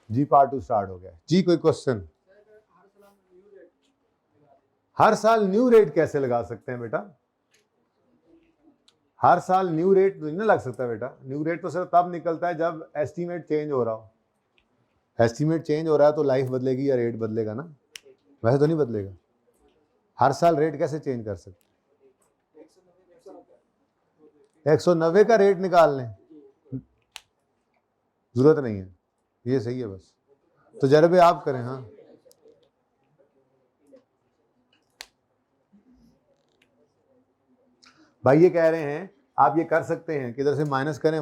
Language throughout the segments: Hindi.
जी पार्ट 2 स्टार्ट हो गया जी। कोई क्वेश्चन? हर साल न्यू रेट कैसे लगा सकते हैं बेटा? हर साल न्यू रेट नहीं ना लग सकता बेटा। न्यू रेट तो सिर्फ तब निकलता है जब एस्टीमेट चेंज हो रहा हो। एस्टीमेट चेंज हो रहा है तो लाइफ बदलेगी या रेट बदलेगा ना, वैसे तो नहीं बदलेगा। हर साल रेट कैसे चेंज कर सकते? 190 का रेट निकाल लें, जरूरत नहीं है, ये सही है बस। तो जरा आप करें। हाँ भाई ये कह रहे हैं आप ये कर सकते हैं कि इधर से माइनस करें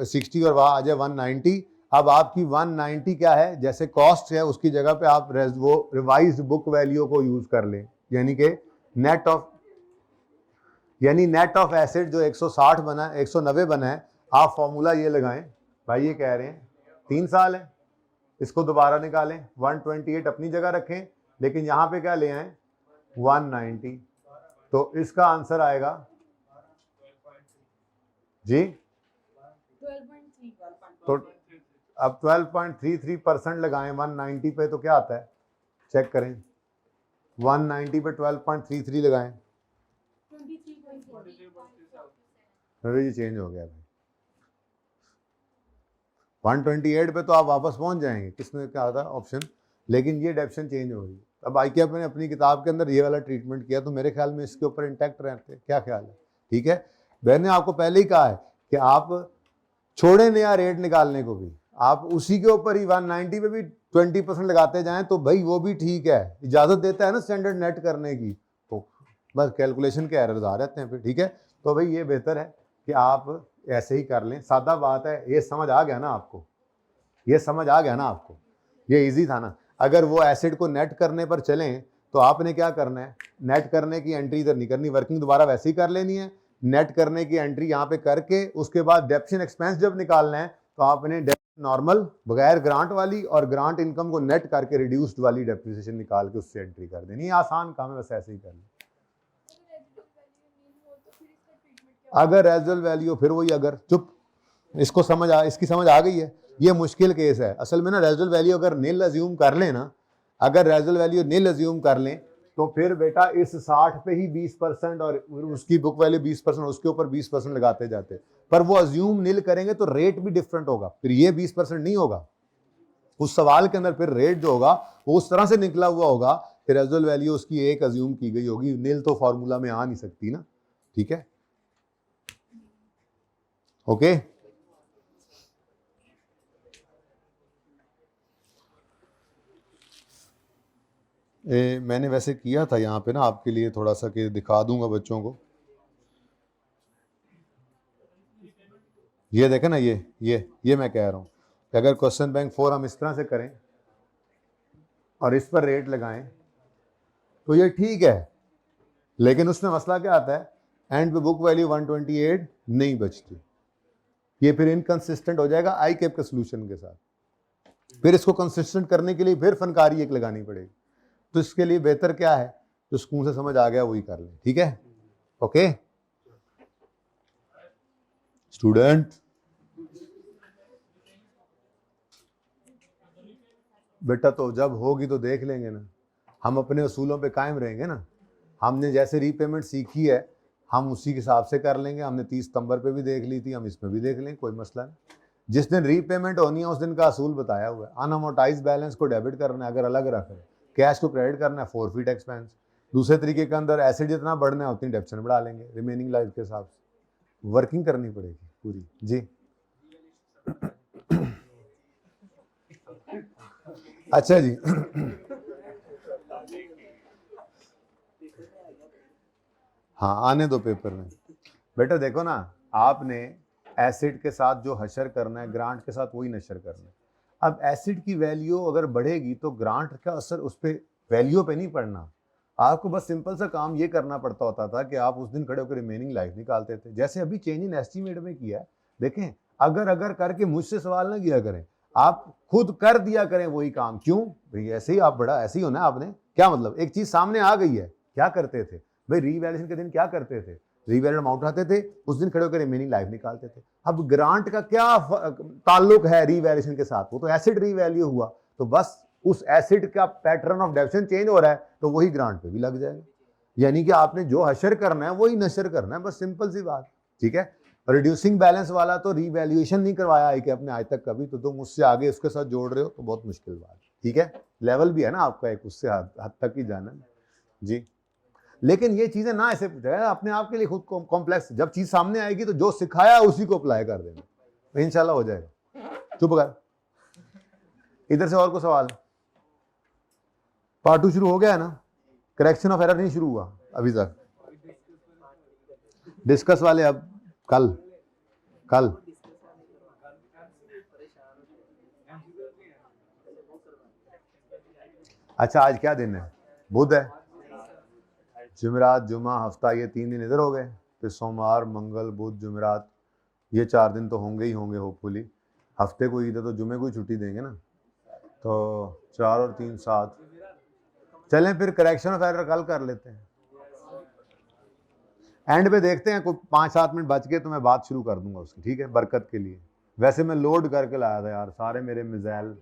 60 और वहां आ जाए 190। अब आपकी 190 क्या है, जैसे कॉस्ट है उसकी जगह पे आप वो रिवाइज्ड बुक वैल्यू को यूज कर लें, यानी कि नेट ऑफ एसेट जो 160 बना है 190 बना है, आप फॉर्मूला ये लगाएं। भाई ये कह रहे हैं 3 साल है, इसको दोबारा निकालें, 128 अपनी जगह रखें, लेकिन यहां पे क्या ले आए 190। तो इसका आंसर आएगा जी, तो अब 12.33% लगाएं 190 पे, तो क्या आता है चेक करें। 190 पे 12.33 लगाएं, जी चेंज हो गया भाई। 128 पे तो आप वापस पहुंच जाएंगे, किसने क्या था ऑप्शन, लेकिन ये डेप्शन चेंज हो रही है। अब ICAP ने अपनी किताब के अंदर ये वाला ट्रीटमेंट किया, तो मेरे ख्याल में इसके ऊपर इंटैक्ट रहते हैं। क्या ख्याल है? ठीक है, मैंने आपको पहले ही कहा है कि आप छोड़े नया रेट निकालने को भी, आप उसी के ऊपर ही 190 पे भी 20% लगाते जाएं तो भाई वो भी ठीक है, इजाजत देता है ना स्टैंडर्ड नेट करने की। तो बस कैलकुलेशन के एरर्स आ जाते हैं फिर। ठीक है, तो भाई ये बेहतर है कि आप ऐसे ही कर लें, सादा बात है। ये समझ आ गया ना आपको, ये समझ आ गया ना आपको, ये इजी था ना। अगर वो एसिड को नेट करने पर चलें तो आपने क्या करना है, नेट करने की एंट्री इधर नहीं करनी, वर्किंग दोबारा वैसे ही कर लेनी है। नेट करने की एंट्री यहाँ पे करके उसके बाद डेप्शन एक्सपेंस जब निकालना है तो आपने नॉर्मल बगैर ग्रांट वाली और ग्रांट इनकम को नेट करके रिड्यूस्ड वाली डेप्रिसिएशन निकाल के उससे एंट्री कर देनी। आसान काम है, बस ऐसे ही कर लें। अगर रेजल वैल्यू, फिर वही अगर, चुप, इसको इसकी समझ आ गई है। ये मुश्किल केस है असल में ना। रेजल वैल्यू अगर नील अज्यूम कर लें ना, अगर रेजल वैल्यू नील अज्यूम कर लें तो फिर बेटा इस 60 पे ही 20% और उसकी बुक वैल्यू 20%, उसके ऊपर 20% लगाते जाते। पर वो अज्यूम नील करेंगे तो रेट भी डिफरेंट होगा, फिर ये 20% नहीं होगा उस सवाल के अंदर। फिर रेट जो होगा वो उस तरह से निकला हुआ होगा, फिर रेजल वैल्यू उसकी एक अज्यूम की गई होगी, नील तो फॉर्मूला में आ नहीं सकती ना। ठीक है, ओके। मैंने वैसे किया था यहाँ पे ना आपके लिए थोड़ा सा कि दिखा दूंगा बच्चों को। ये देखें ना, ये मैं कह रहा हूँ कि अगर क्वेश्चन बैंक 4 हम इस तरह से करें और इस पर रेट लगाएं तो ये ठीक है, लेकिन उसमें मसला क्या आता है, एंड पे बुक वैल्यू 128 नहीं बचती। ये फिर इनकंसिस्टेंट हो जाएगा ICAP के सोल्यूशन के साथ। फिर इसको कंसिस्टेंट करने के लिए फिर फनकारी एक लगानी पड़ेगी। तो इसके लिए बेहतर क्या है, जो स्कूल से समझ आ गया वही कर लें। ठीक है, ओके स्टूडेंट। बेटा तो जब होगी तो देख लेंगे ना, हम अपने असूलों पे कायम रहेंगे ना। हमने जैसे रीपेमेंट सीखी है हम उसी के हिसाब से कर लेंगे। हमने 30 सितंबर पे भी देख ली थी, हम इसमें भी देख लेंगे, कोई मसला नहीं। जिस दिन रीपेमेंट होनी है उस दिन का असूल बताया हुआ है। अनअमोर्टाइज बैलेंस को डेबिट करना है, अगर अलग रख रहे, कैश को क्रेडिट करना है, फॉरफिट एक्सपेंस। दूसरे तरीके के अंदर एसिड जितना बढ़ना है उतनी डेप्शन बढ़ा लेंगे रिमेनिंग लाइफ के हिसाब से। वर्किंग करनी पड़ेगी पूरी जी। अच्छा जी हाँ आने दो पेपर में। बेटा देखो ना, आपने एसिड के साथ जो हशर करना है, ग्रांट के साथ वही नशर करना है। अब एसिड की वैल्यू अगर बढ़ेगी तो ग्रांट का असर उस पर वैल्यू पे नहीं पड़ना। आपको बस सिंपल सा काम ये करना पड़ता होता था कि आप उस दिन खड़े होकर रिमेनिंग लाइफ निकालते थे, जैसे अभी चेंज इन एस्टीमेट में किया है। देखें, अगर करके मुझसे सवाल ना किया करें, आप खुद कर दिया करें वही काम। क्यों भाई, ऐसे ही आप बड़ा ऐसे ही होना। आपने क्या मतलब, एक चीज सामने आ गई है, क्या करते थे भाई, रीवैल्यूएशन के दिन क्या करते थे, रीवैल्यूड अमाउंट उठाते थे, उस दिन खड़े होकर रिमेनिंग लाइफ निकालते थे। अब ग्रांट का क्या ताल्लुक है रीवैल्यूएशन के साथ? वो तो एसेट रीवैल्यू हुआ, तो बस उस एसेट का पैटर्न ऑफ डेप्शन चेंज हो रहा है तो वही ग्रांट पे भी लग जाएगा। यानी कि आपने जो हशर करना है वही नशर करना है, बस सिंपल सी बात, ठीक है। रिड्यूसिंग बैलेंस वाला तो रीवैल्यूएशन नहीं करवाया है कि अपने आज तक कभी, तो तुम उससे आगे उसके साथ जोड़ रहे हो तो बहुत मुश्किल बात, ठीक है। लेवल भी है ना आपका एक, उससे हद तक ही जाना जी। लेकिन ये चीजें ना ऐसे पूछा, अपने आप के लिए खुद कॉम्प्लेक्स, जब चीज सामने आएगी तो जो सिखाया उसी को अप्लाई कर देना, तो इंशाल्लाह हो जाएगा। चुप कर, इधर से और को सवाल? पार्ट 2 शुरू हो गया है ना? करेक्शन ऑफ एरर नहीं शुरू हुआ अभी तक, डिस्कस वाले अब कल अच्छा आज क्या दिन है? बुध है, जुमेरात जुमा हफ्ता, ये 3 दिन इधर हो गए, फिर सोमवार मंगल बुध जुमेरात, ये 4 दिन तो होंगे ही होंगे होपफुली। हफ्ते को इधर तो जुमे को ही छुट्टी देंगे ना, तो 4 और 3 7। चलें फिर करेक्शन ऑफ एरर कल कर लेते हैं, एंड पे देखते हैं, कोई 5-7 मिनट बच गए तो मैं बात शुरू कर दूंगा उसकी, ठीक है, बरकत के लिए। वैसे मैं लोड करके लाया था यार सारे मेरे मिसाइल।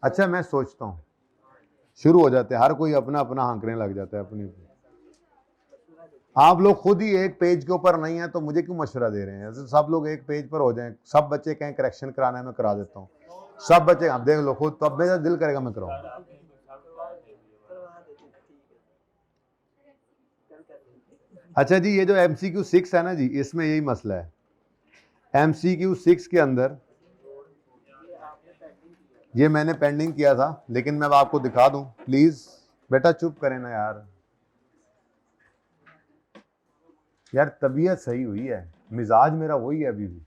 अच्छा मैं सोचता हूँ शुरू हो जाते हैं, हर कोई अपना अपना हाँकने लग जाता है अपनी। आप लोग खुद ही एक पेज के ऊपर नहीं है तो मुझे क्यों मशवरा दे रहे हैं? सब लोग एक पेज पर हो जाएं, सब बच्चे कहें करेक्शन कराना है मैं करा देता हूँ, सब बच्चे आप देख लो खुद, तो अब मेरा दिल करेगा मैं कराऊंगा। अच्छा जी, ये जो MCQ 6 है ना जी, इसमें यही मसला है। MCQ 6 के अंदर ये मैंने पेंडिंग किया था, लेकिन मैं अब आपको दिखा दूं, प्लीज बेटा चुप करें ना यार तबीयत सही हुई है, मिजाज मेरा वही है अभी भी,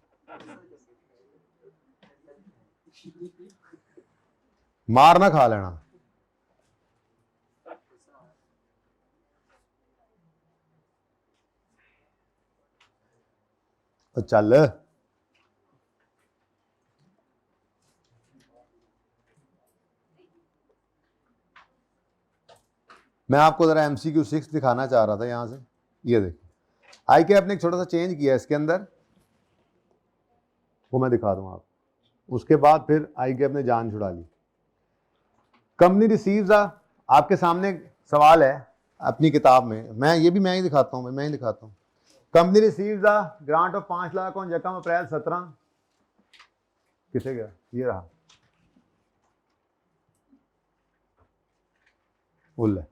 मार ना खा लेना। तो चल मैं आपको जरा MCQ 6 दिखाना चाह रहा था यहां से। ये देखिए ICAP ने एक छोटा सा चेंज किया इसके अंदर, वो मैं दिखा दूं आप, उसके बाद फिर ICAP ने जान छुड़ा ली। कंपनी रिसीव्स आपके सामने सवाल है अपनी किताब में, मैं ही दिखाता हूं, मैं ही दिखाता हूं। Company receives grant of 5 lakh on यकम अप्रैल 17, किसे गया? ये रहा उल्ले,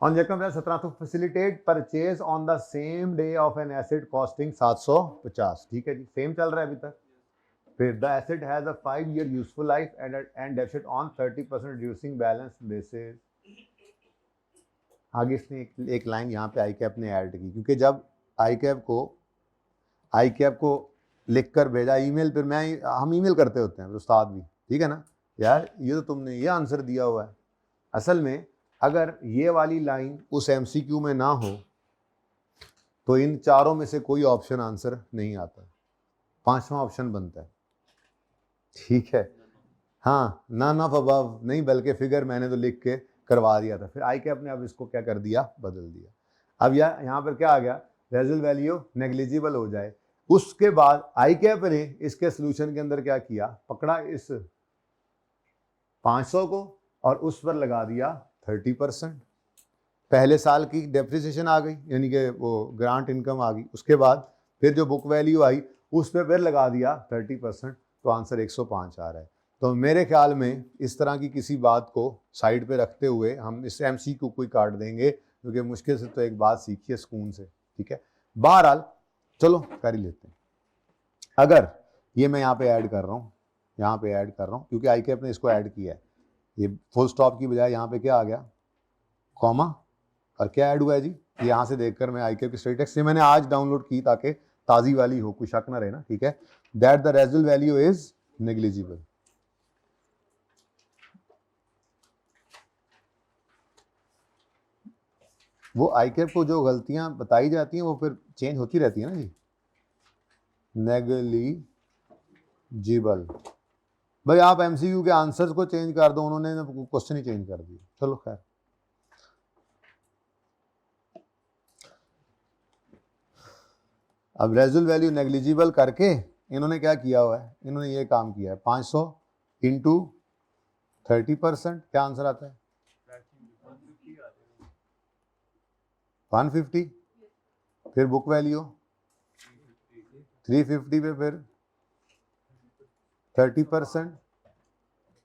ऑन यकम अप्रैल 17 to facilitate purchase on the same day of an asset costing 750, ठीक है जी, सेम चल रहा है अभी तक। फिर the asset has a 5-year useful life and dept on 30% reducing balance basis. आगे इसने एक लाइन यहाँ पे ICAP ने ऐड की, क्योंकि जब ICAP को लिख कर भेजा ईमेल, फिर हम ईमेल करते होते हैं उस्ताद भी, ठीक है ना यार, ये तो तुमने ये आंसर दिया हुआ है। असल में अगर ये वाली लाइन उस MCQ में ना हो तो इन चारों में से कोई ऑप्शन आंसर नहीं आता, 5वां ऑप्शन बनता है, ठीक है। हाँ ना अबव नहीं, बल्कि फिगर मैंने तो लिख के करवा दिया था, फिर ICAP ने अब इसको क्या कर दिया, बदल दिया। अब यहाँ पर क्या आ गया, रेजल वैल्यू नेग्लिजिबल हो जाए। उसके बाद ICAP ने इसके सोल्यूशन के अंदर क्या किया, पकड़ा इस 500 को और उस पर लगा दिया 30%। पहले साल की डेप्रिसिएशन आ गई, यानी कि वो ग्रांट इनकम आ गई, उसके बाद फिर जो बुक वैल्यू आई उस पर फिर लगा दिया 30%, तो आंसर 105 आ रहा है। तो मेरे ख्याल में इस तरह की किसी बात को साइड पे रखते हुए हम इस MCQ को ही काट देंगे, क्योंकि मुश्किल से तो एक बात सीखिए सुकून से, ठीक है। बहरहाल चलो कर ही लेते हैं। अगर ये मैं यहाँ पे ऐड कर रहा हूँ, क्योंकि ICAP ने इसको ऐड किया है, ये फुल स्टॉप की बजाय यहाँ पे क्या आ गया, कॉमा, और क्या ऐड हुआ है जी, यहाँ से देखकर मैं ICAP की स्टडी टेक्स्ट से मैंने आज डाउनलोड की ताकि ताज़ी वाली हो, कोई शक ना रहे ना, ठीक है। That the residual value is negligible. वो ICAP को जो गलतियां बताई जाती हैं वो फिर चेंज होती रहती है ना जी, नेग्लिजिबल। भाई आप एमसीक्यू के आंसर्स को चेंज कर दो, उन्होंने क्वेश्चन ही चेंज कर दिया। चलो खैर, अब रेजुल वैल्यू नेग्लिजिबल करके इन्होंने क्या किया हुआ है, इन्होंने ये काम किया है 500 इंटू 30%, क्या आंसर आता है 150, फिर बुक वैल्यू 350 पे फिर 30%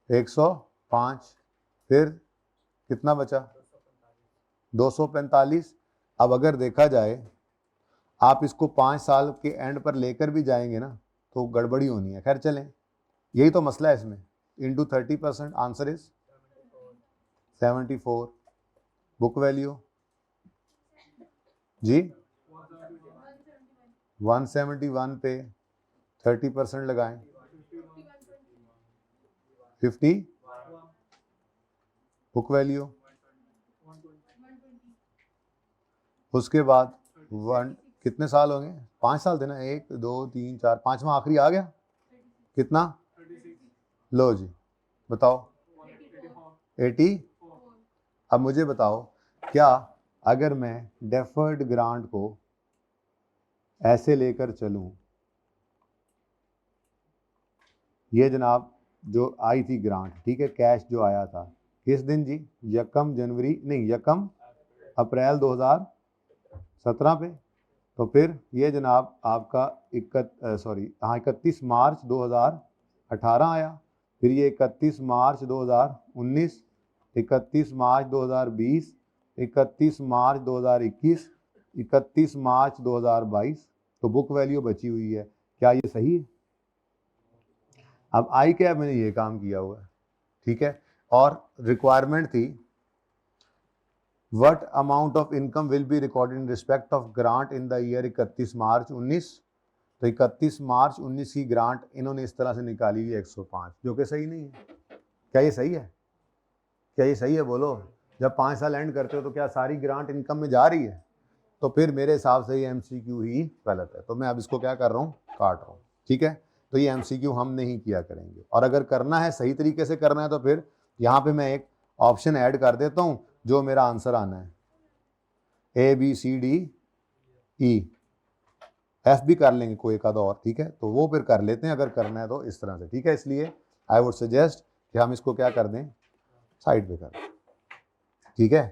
105, फिर कितना बचा 245। अब अगर देखा जाए आप इसको 5 साल के एंड पर लेकर भी जाएंगे ना तो गड़बड़ी होनी है। खैर चलें, यही तो मसला है इसमें। Into 30%, answer is 74। Book value जी 171 पे 30% लगाएं 50, बुक वैल्यू उसके बाद कितने साल होंगे, 5 साल थे ना, 1 2 3 4, 5वां आखिरी आ गया, कितना, लो जी बताओ 80। अब मुझे बताओ, क्या अगर मैं डेफर्ड ग्रांट को ऐसे लेकर चलूं, ये जनाब जो आई थी ग्रांट, ठीक है, कैश जो आया था किस दिन जी, 1 जनवरी नहीं 1 अप्रैल 2017 पे, तो फिर ये जनाब आपका 31 मार्च 2018 आया, फिर ये 31 मार्च 2019, 31 मार्च 2020, 31 मार्च 2021, 31 मार्च 2022, तो बुक वैल्यू बची हुई है। क्या ये सही है? अब आई कैब मैंने ये काम किया हुआ है, ठीक है, और रिक्वायरमेंट थी What amount of income will be recorded in respect of grant in the year 31 मार्च 19, तो 31 मार्च 19 की ग्रांट इन्होंने इस तरह से निकाली हुई 105, जो कि सही नहीं है। क्या ये सही है? क्या ये सही है बोलो? जब 5 साल एंड करते हो तो क्या सारी ग्रांट इनकम में जा रही है? तो फिर मेरे हिसाब से ये एमसीक्यू ही गलत है। तो मैं अब इसको क्या कर रहा हूँ, काट रहा हूँ, ठीक है। तो ये एमसीक्यू हम नहीं किया करेंगे, और अगर करना है सही तरीके से करना है तो फिर यहाँ पे मैं एक ऑप्शन ऐड कर देता हूँ जो मेरा आंसर आना है, ABCDE, F भी कर लेंगे कोई एक आधा और, ठीक है, तो वो फिर कर लेते हैं अगर करना है तो इस तरह से, ठीक है। इसलिए आई वुड सजेस्ट कि हम इसको क्या कर दें, साइड पे कर दें, ठीक है।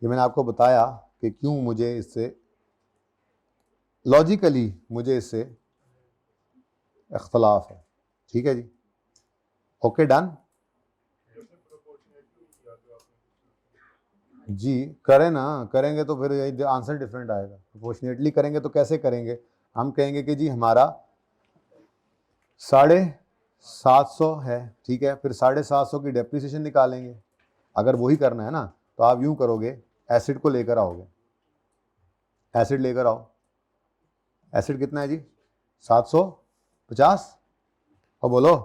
ये मैंने आपको बताया कि क्यों मुझे इससे लॉजिकली मुझे इससे इख्तलाफ है, ठीक है जी। ओके डन जी, करें ना, करेंगे तो फिर यही आंसर डिफरेंट आएगा। प्रोपोर्शनेटली करेंगे तो कैसे करेंगे, हम कहेंगे कि जी हमारा 750 है, ठीक है, फिर 750 की डेप्रिसिएशन निकालेंगे। अगर वही करना है ना तो आप यूं करोगे, एसिड को लेकर आओगे, एसिड लेकर आओ, एसिड कितना है जी 750, और बोलो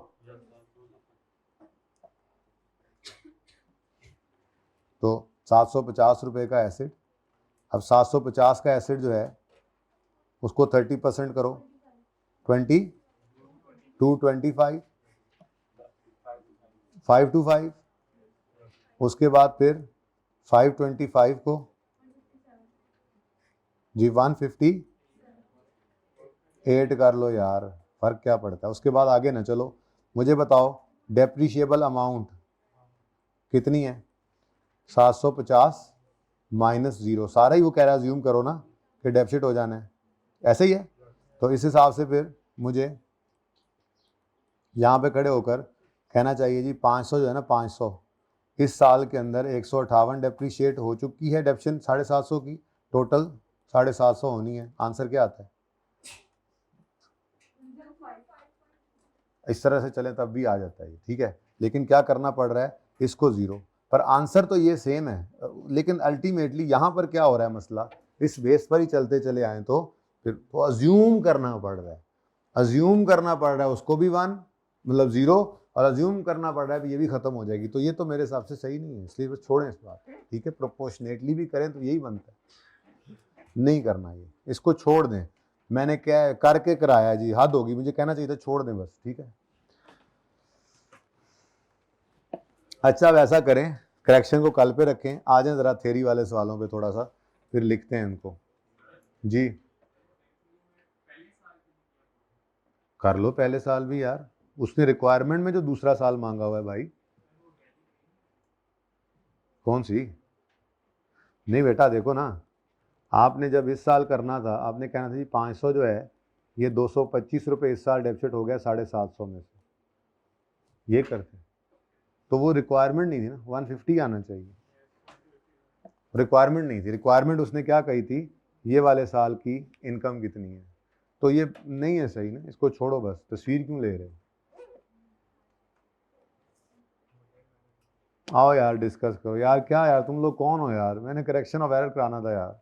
तो 750 रुपये का एसिड। अब 750 का एसिड जो है उसको 30% करो, 20 225, 525, उसके बाद फिर 525 को जी 158 कर लो यार, फर्क क्या पड़ता है। उसके बाद आगे ना चलो, मुझे बताओ डेप्रीशिएबल अमाउंट कितनी है, 750 माइनस 0, सारा ही वो कह रहा है ज्यूम करो ना कि डेफिसिट हो जाना है, ऐसे ही है। तो इस हिसाब से फिर मुझे यहाँ पे खड़े होकर कहना चाहिए जी 500 जो है ना, 500 इस साल के अंदर 158 डेप्रीशिएट हो चुकी है, डेप्शन 750 की, टोटल 750 होनी है। आंसर क्या आता है? इस तरह से चले तब भी आ जाता है, ठीक है, लेकिन क्या करना पड़ रहा है, इसको 0 पर। आंसर तो ये सेम है, लेकिन अल्टीमेटली यहाँ पर क्या हो रहा है मसला, इस बेस पर ही चलते चले आए तो फिर तो अज्यूम करना पड़ रहा है, अज्यूम करना पड़ रहा है उसको भी 1 मतलब 0, और अज्यूम करना पड़ रहा है ये भी खत्म हो जाएगी। तो ये तो मेरे हिसाब से सही नहीं है, इसलिए बस छोड़ें इस बात, ठीक है। प्रोपोर्शनेटली भी करें तो यही बनता है, नहीं करना ये, इसको छोड़ दें। मैंने क्या करके कराया जी, हद होगी, मुझे कहना चाहिए था छोड़ दें बस, ठीक है। अच्छा, अब ऐसा करें, करेक्शन को कल पे रखें, आ जाएं ज़रा थ्योरी वाले सवालों पे थोड़ा सा, फिर लिखते हैं इनको। जी कर लो पहले साल भी यार, उसने रिक्वायरमेंट में जो दूसरा साल मांगा हुआ है भाई। कौन सी? नहीं बेटा देखो ना, आपने जब इस साल करना था, आपने कहना था जी 500 जो है ये 225 रुपये इस साल डेबिट हो गया 750 में से, ये करते तो वो रिक्वायरमेंट नहीं थी ना, 150 आना चाहिए। रिक्वायरमेंट नहीं थी, रिक्वायरमेंट उसने क्या कही थी, ये वाले साल की इनकम कितनी है, तो ये नहीं है सही ना, इसको छोड़ो बस, तस्वीर क्यों ले रहे हो। आओ यार डिस्कस करो यार, क्या यार तुम लोग कौन हो यार, मैंने करेक्शन ऑफ एरर कराना था यार।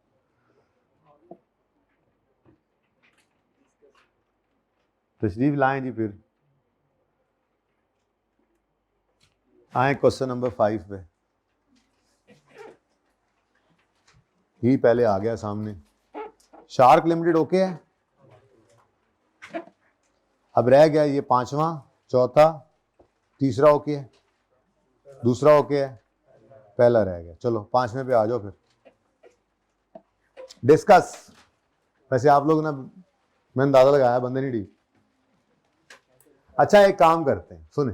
तशरीफ लाएं जी, फिर आए क्वेश्चन नंबर 5 पे। ही पहले आ गया सामने, शार्क लिमिटेड ओके है। अब रह गया ये पांचवा, चौथा, तीसरा ओके है, दूसरा ओके है, पहला रह गया। चलो पांचवें पे आ जाओ फिर, डिस्कस। वैसे आप लोग ना, मैंने अंदाजा लगाया बंदे नहीं ठीक। अच्छा एक काम करते हैं, सुने,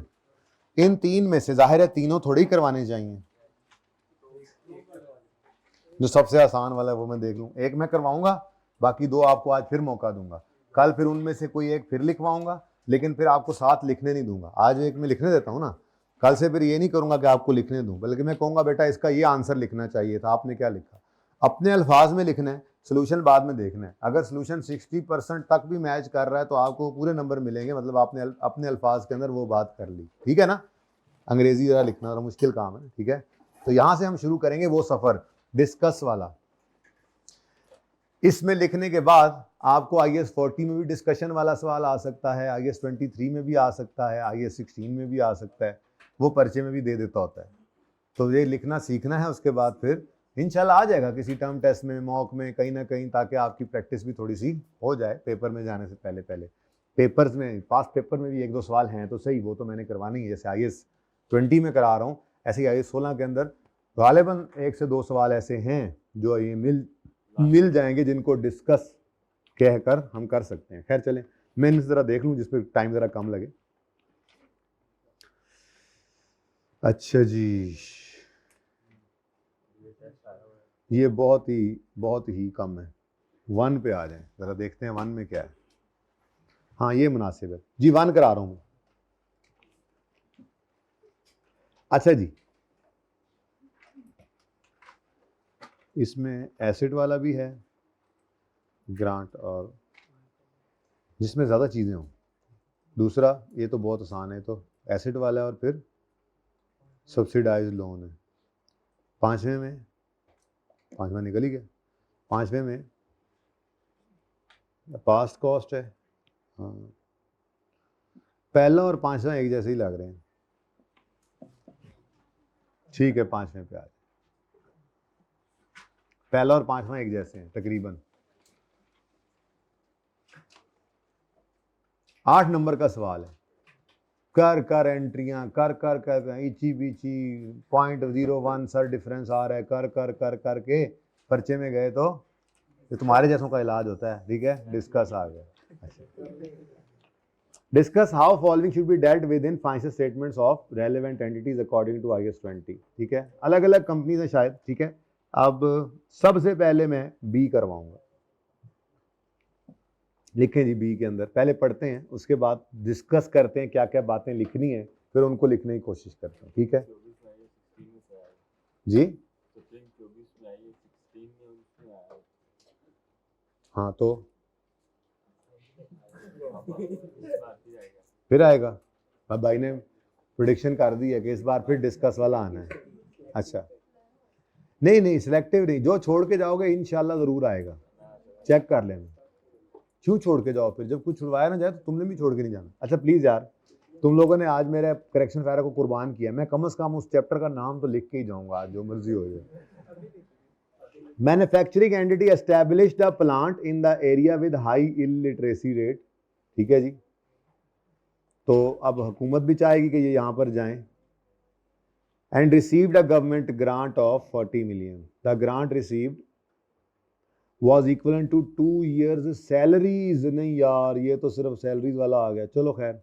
इन तीन में से जाहिर है तीनों थोड़ी करवाने चाहिए, जो सबसे आसान वाला है वो मैं देख लूं, एक मैं करवाऊंगा, बाकी दो आपको आज फिर मौका दूंगा, कल फिर उनमें से कोई एक फिर लिखवाऊंगा, लेकिन फिर आपको साथ लिखने नहीं दूंगा। आज एक मैं लिखने देता हूं ना, कल से फिर ये नहीं करूंगा कि आपको लिखने दूं, बल्कि मैं कहूंगा बेटा इसका ये आंसर लिखना चाहिए था, आपने क्या लिखा, अपने अल्फाज में लिखना है, सोल्यूशन बाद में देखना है। अगर सोल्यूशन 60% तक भी मैच कर रहा है तो आपको पूरे नंबर मिलेंगे, मतलब आपने अपने अल्फाज के अंदर वो बात कर ली, ठीक है ना। अंग्रेजी जरा लिखना जरा मुश्किल काम है, ठीक है। तो यहां से हम शुरू करेंगे वो सफर डिस्कस वाला। इसमें लिखने के बाद आपको IAS 40 में भी डिस्कशन वाला सवाल आ सकता है, IAS 23 में भी आ सकता है, IAS 16 में भी आ सकता है, वो पर्चे में भी दे देता होता है। तो ये लिखना सीखना है, उसके बाद फिर इंशाल्लाह आ जाएगा किसी टर्म टेस्ट में, मॉक में, कहीं ना कहीं, ताकि आपकी प्रैक्टिस भी थोड़ी सी हो जाए पेपर में जाने से पहले। पहले पेपर्स में, पास पेपर में भी एक दो सवाल हैं तो सही, वो तो मैंने करवानी है, जैसे IAS 20 में करा रहा हूँ, ऐसे ही IAS 16 के अंदर गालिबन 1 से 2 सवाल ऐसे हैं जो ये मिल जाएंगे, जिनको डिस्कस कहकर हम कर सकते हैं। खैर चलें, मैं ज़रा देख लूँ जिस पर टाइम ज़रा कम लगे। अच्छा जी, ये बहुत ही कम है, 1 पे आ जाएं, ज़रा देखते हैं 1 में क्या है। हाँ ये मुनासिब है जी, 1 करा रहा हूँ मैं। अच्छा जी, इसमें एसिड वाला भी है, ग्रांट, और जिसमें ज़्यादा चीज़ें हों। दूसरा ये तो बहुत आसान है, तो एसिड वाला है, और फिर सब्सिडाइज लोन है। पांचवें में, पांचवा निकल ही गया, पांचवें में पास्ट कॉस्ट है। हाँ, पहला और पांचवा एक जैसे ही लग रहे हैं, ठीक है, पांचवें पे आ जाए। पहला और पांचवा एक जैसे हैं तकरीबन। 8 नंबर का सवाल है, कर एंट्रियां कर इची बीची 0.01 सर डिफरेंस आ रहा है, कर के पर्चे में गए तो ये तुम्हारे जैसों का इलाज होता है, ठीक है। डिस्कस आ गया। Discuss how following should be dealt with in financial statements of relevant entities according to IAS 20, ठीक है। अलग अलग कंपनीज है शायद, ठीक है। अब सबसे पहले मैं बी करवाऊंगा, लिखें जी बी के अंदर, पहले पढ़ते हैं, उसके बाद डिस्कस करते हैं क्या क्या बातें लिखनी है, फिर उनको लिखने की कोशिश करते हैं, ठीक है जी। हाँ तो फिर आएगा, अब भाई ने प्रेडिक्शन कर दी है कि इस बार फिर डिस्कस वाला आना है। अच्छा नहीं सिलेक्टिव नहीं, जो छोड़ के जाओगे इंशाल्लाह जरूर आएगा, चेक कर लेना। क्यों छोड़ के जाओ, फिर जब कुछ छुड़वाया ना जाए तो तुमने भी छोड़ के नहीं जाना। अच्छा प्लीज यार, तुम लोगों ने आज मेरे करेक्शन फायर को कुर्बान किया, मैं कम से कम उस चैप्टर का नाम तो लिख के ही जाऊंगा आज, जो मर्जी हो जाए। Manufacturing entity established a plant in the area with high illiteracy rate, ठीक है जी। तो अब हुकूमत भी चाहेगी कि ये यहाँ पर जाएं, and received a government grant of 40 million. The grant received was equivalent to 2 years salaries. नहीं यार, ये तो सिर्फ सैलरीज वाला आ गया। चलो खैर,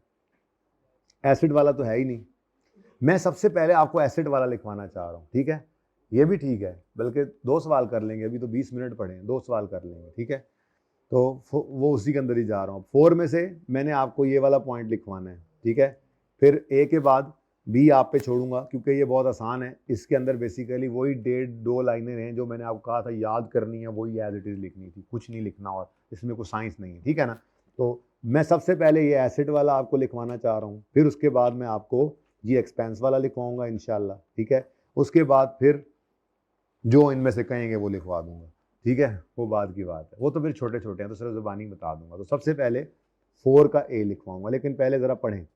एसिड वाला तो है ही नहीं। मैं सबसे पहले आपको एसिड वाला लिखवाना चाह रहा हूँ, ठीक है? ये भी ठीक है, बल्कि 2 सवाल कर लेंगे, अभी तो 20 मिनट पड़े हैं, 2 सवाल कर लेंगे, ठीक है? तो वो उसी के अंदर ही जा रहा हूँ। 4 में से मैंने आपको ये वाला पॉइंट लिखवाना है, ठीक है? फिर ए के बाद बी आप पे छोड़ूंगा, क्योंकि ये बहुत आसान है। इसके अंदर बेसिकली वही 1.5-2 लाइनें हैं जो मैंने आपको कहा था याद करनी है, वही एज इट इज़ लिखनी थी, कुछ नहीं लिखना, और इसमें कोई साइंस नहीं है, ठीक है ना? तो मैं सबसे पहले ये एसिड वाला आपको लिखवाना चाह रहा हूँ, फिर उसके बाद मैं आपको ये एक्सपेंस वाला लिखवाऊंगा इंशाल्लाह, ठीक है? उसके बाद फिर जो इनमें से कहेंगे वो लिखवा दूंगा, ठीक है? वो बाद की बात है, वो तो फिर छोटे छोटे हैं तो सिर्फ ज़बानी बता दूंगा। तो सबसे पहले 4 का ए लिखवाऊंगा, लेकिन पहले ज़रा पढ़ें।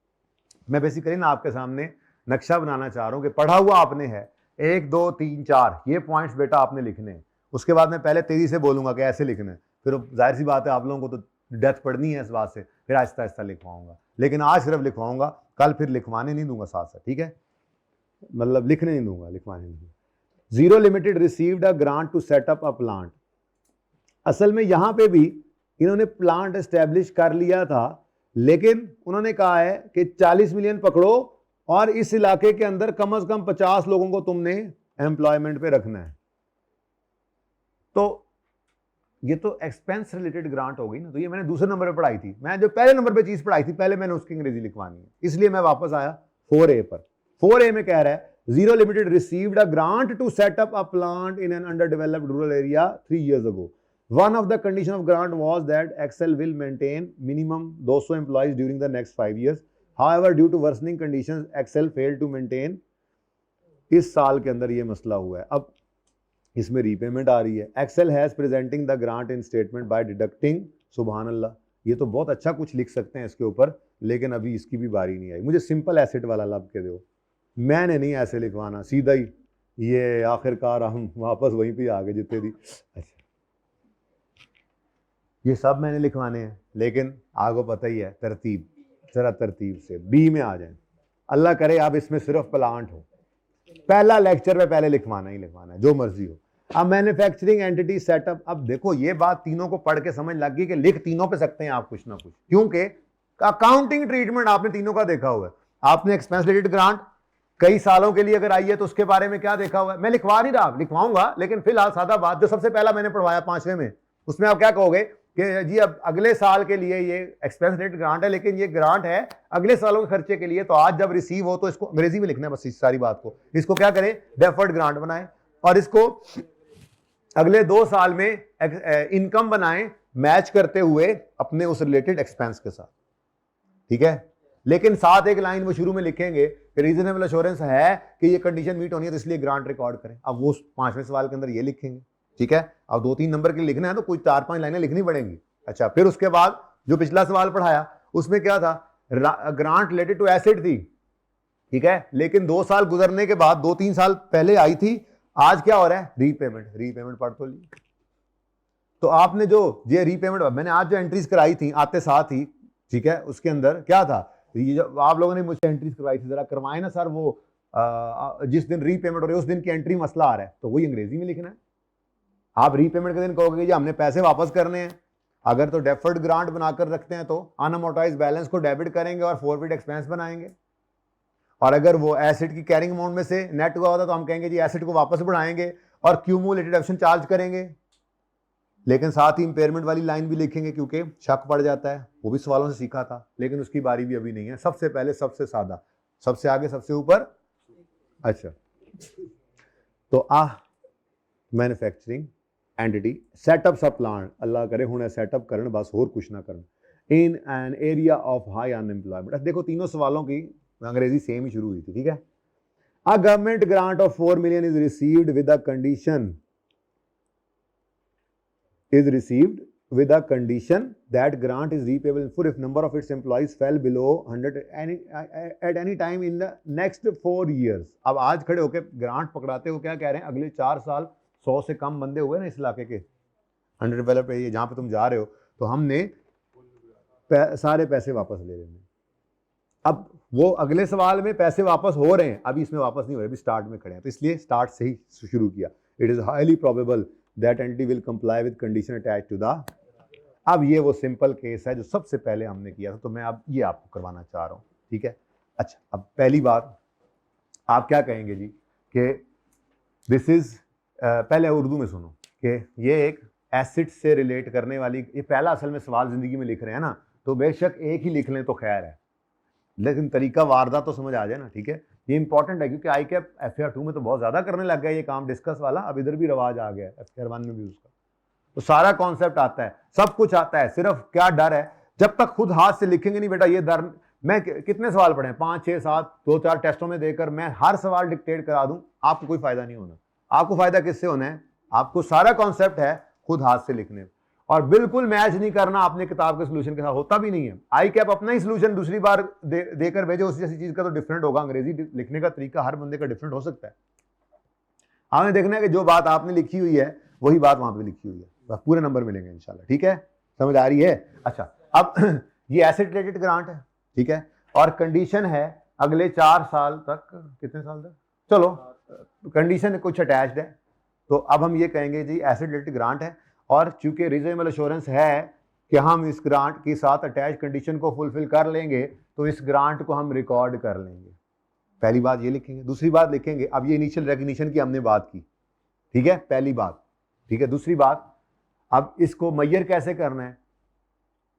मैं बेसिकली ना आपके सामने नक्शा बनाना चाह रहा हूँ कि पढ़ा हुआ आपने है 1 2 3 4 ये पॉइंट्स बेटा आपने लिखने हैं। उसके बाद मैं पहले तेजी से बोलूंगा कि ऐसे लिखना है, फिर जाहिर सी बात है आप लोगों को तो डेथ पढ़नी है इस बात से, फिर आहिस्ता आहिस्ता लिखवाऊंगा। लेकिन आज सिर्फ लिखवाऊंगा, कल फिर लिखवाने नहीं दूंगा साथ साथ, ठीक है? मतलब लिखने नहीं दूंगा, लिखवाने नहीं दूंगा। Zero Limited received a grant to set up a plant. असल में यहां पे भी इन्होंने प्लांट एस्टेब्लिश कर लिया था, लेकिन उन्होंने कहा है कि 40 मिलियन पकड़ो और इस इलाके के अंदर कम से कम 50 लोगों को तुमने एम्प्लॉयमेंट पे रखना है। तो ये तो एक्सपेंस रिलेटेड ग्रांट हो गई ना। तो ये मैंने दूसरे नंबर पे पढ़ाई थी, मैं जो पहले नंबर पे चीज पढ़ाई थी पहले मैंने उसकी अंग्रेजी लिखवानी है, इसलिए मैं वापस आया 4A पर। 4A में कह रहा है Zero Limited received a grant to set up a plant in an under developed rural area 3 years ago. One of the condition of grant was that Excel will maintain minimum 200 employees during the next 5 years. However, due to worsening conditions, Excel failed to maintain. इस साल के अंदर ये मसला हुआ है। अब इसमें रीपेमेंट आ रही है। Excel has presenting the grant in statement by deducting, सुभान अल्लाह, ये तो बहुत अच्छा कुछ लिख सकते हैं इसके ऊपर, लेकिन अभी इसकी भी बारी नहीं आई। मुझे सिंपल एसेट वाला लब के दो, मैंने नहीं ऐसे लिखवाना, सीधा ही ये आखिरकार हम वापस वहीं पे आ गए जितने दी। अच्छा, ये सब मैंने लिखवाने हैं, लेकिन आपको पता ही है तरतीब, जरा तरतीब से बी में आ जाए। अल्लाह करे आप इसमें सिर्फ प्लांट हो, पहला लेक्चर में पहले लिखवाना ही लिखवाना है, जो मर्जी हो। अब मैन्युफैक्चरिंग एंटिटी सेटअप, अब देखो ये बात तीनों को पढ़ के समझ लग गई कि लिख तीनों पे सकते हैं आप कुछ ना कुछ, क्योंकि अकाउंटिंग ट्रीटमेंट आपने तीनों का देखा हुआ है। आपने एक्सपेंस रिलेटेड ग्रांट कई सालों के लिए अगर आई है तो उसके बारे में क्या देखा हुआ है। मैं लिखवा नहीं रहा, लिखवाऊंगा, लेकिन फिलहाल सादा बात जो सबसे पहला मैंने पढ़वाया 5वें में, उसमें आप क्या कहोगे कि जी अब अगले साल के लिए ये एक्सपेंस रेट ग्रांट है, लेकिन ये ग्रांट है अगले सालों के खर्चे के लिए। तो आज जब रिसीव हो तो इसको अंग्रेजी में लिखना है बस, इस सारी बात को, इसको क्या करें, डेफर्ड ग्रांट बनाएं और इसको अगले 2 साल में इनकम बनाएं मैच करते हुए अपने उस रिलेटेड एक्सपेंस के साथ, ठीक है? लेकिन साथ एक लाइन वो शुरू में लिखेंगे कि रीजनेबल एश्योरेंस है कि ये कंडीशन मीट होनी है तो इसलिए ग्रांट रिकॉर्ड करें। अब वो 5वें सवाल के अंदर ये लिखेंगे, ठीक है? अब 2-3 नंबर के लिए लिखना है तो कुछ 4-5 लाइनें लिखनी पड़ेंगी। अच्छा, फिर उसके बाद जो पिछला सवाल पढ़ाया उसमें क्या था, ग्रांट रिलेटेड टू एसेट थी, ठीक है? लेकिन 2 साल गुजरने के बाद 2-3 साल पहले आई थी, आज क्या हो रहा है, रीपेमेंट। रीपेमेंट पढ़ तो ली। तो आपने जो ये रीपेमेंट मैंने आज जो एंट्रीज कराई थी आते साथ ही, ठीक है, उसके अंदर क्या था, ये जो आप लोगों ने मुझसे एंट्रीज करवाई थी, जरा करवाए ना सर, वो जिस दिन रीपेमेंट हो रही है उस दिन की एंट्री मसला आ रहा है, तो वही अंग्रेजी में लिखना है। आप रीपेमेंट के दिन कहोगे जी हमने पैसे वापस करने हैं, अगर तो डेफर्ड ग्रांट बनाकर रखते हैं तो अनअमोर्टाइज्ड बैलेंस को डेबिट करेंगे और फॉरवर्ड एक्सपेंस बनाएंगे, और अगर वो एसेट की कैरिंग अमाउंट में से नेट हुआ होता तो हम कहेंगे जी एसेट को वापस बढ़ाएंगे और क्यूमुलेटेड ऑप्शन चार्ज करेंगे। लेकिन साथ ही इंपेयरमेंट वाली लाइन भी लिखेंगे क्योंकि शक पड़ जाता है, वो भी सवालों से सीखा था, लेकिन उसकी बारी भी अभी नहीं है। सबसे पहले सबसे सादा, सबसे आगे सबसे ऊपर। अच्छा, तो मैन्युफैक्चरिंग एंटिटी सेटअप सब प्लांट, अल्लाह करे हुणे सेटअप करन, बस होर कुछ ना करन, in an area of high unemployment. देखो तीनों सवालों की अंग्रेजी सेम ही शुरू हुई थी, ठीक है? अ government grant of 4 million is received with a condition, is received with a condition that grant is repayable in full if number of its employees fell below 100 at any time in the next 4 years. अब आज खड़े होकर ग्रांट पकड़ाते हो क्या कह रहे हैं, अगले 4 साल 100 से कम बंदे हुए ना इस इलाके के अंडर डेवलप्ड एरिया जहां पे तुम जा रहे हो, तो हमने सारे पैसे वापस ले लेने। अब वो अगले सवाल में पैसे वापस हो रहे हैं, अभी इसमें वापस नहीं हो रहे, अभी स्टार्ट में खड़े हैं, तो इसलिए स्टार्ट से ही शुरू किया। It is highly probable that entity will comply with condition attach to the. अब ये वो सिंपल केस है जो सबसे पहले हमने किया था, तो मैं अब ये आपको करवाना चाह रहा हूँ, ठीक है। अच्छा, अब पहली बात आप क्या कहेंगे जी कि दिस इज, पहले उर्दू में सुनो कि ये एक एसिड से रिलेट करने वाली, ये पहला असल में सवाल जिंदगी में लिख रहे हैं ना, तो बेशक एक ही लिख लें तो खैर है, लेकिन तरीका वारदात तो समझ आ जाए ना, ठीक है। ये इंपॉर्टेंट है क्योंकि आई कैप FAR 2 में तो बहुत ज्यादा करने लग गया ये काम डिस्कस वाला, अब इधर भी रवाज आ गया FAR 1 में भी उसका, तो सारा कॉन्सेप्ट आता है, सब कुछ आता है, सिर्फ क्या डर है, जब तक खुद हाथ से लिखेंगे नहीं बेटा, ये डर, मैं कितने सवाल पढ़े, 5 6 7 2 4 टेस्टों में देकर मैं हर सवाल डिक्टेट करा दूं, आपको कोई फायदा नहीं होना। आपको फायदा किससे होना है, आपको सारा कॉन्सेप्ट है खुद हाथ से लिखने, और बिल्कुल मैच नहीं करना अपने किताब के सोल्यूशन के साथ, होता भी नहीं है। आई कैप अपना ही सोल्यूशन दूसरी बार देकर भेजे, उस जैसी चीज का तो डिफरेंट होगा, अंग्रेजी लिखने का तरीका हर बंदे का डिफरेंट हो सकता है। हमें देखना है कि जो बात आपने लिखी हुई है वही बात वहां पे लिखी हुई है, पूरे नंबर मिलेंगे इंशाल्लाह, ठीक है, समझ आ रही है। अच्छा, अब ये एसेट रिलेटेड ग्रांट है, ठीक है, और कंडीशन है अगले 4 साल तक, कितने साल तक, चलो कंडीशन कुछ अटैच्ड है, तो अब हम ये कहेंगे जी एसेट रिलेटेड ग्रांट है, और चूंकि रीजनेबल एश्योरेंस है कि हम इस ग्रांट के साथ अटैच कंडीशन को फुलफिल कर लेंगे, तो इस ग्रांट को हम रिकॉर्ड कर लेंगे। पहली बात ये लिखेंगे। दूसरी बात लिखेंगे, अब ये इनिशियल रिकग्निशन की हमने बात की, ठीक है, पहली बात, ठीक है। दूसरी बात, अब इसको मैयर कैसे करना है,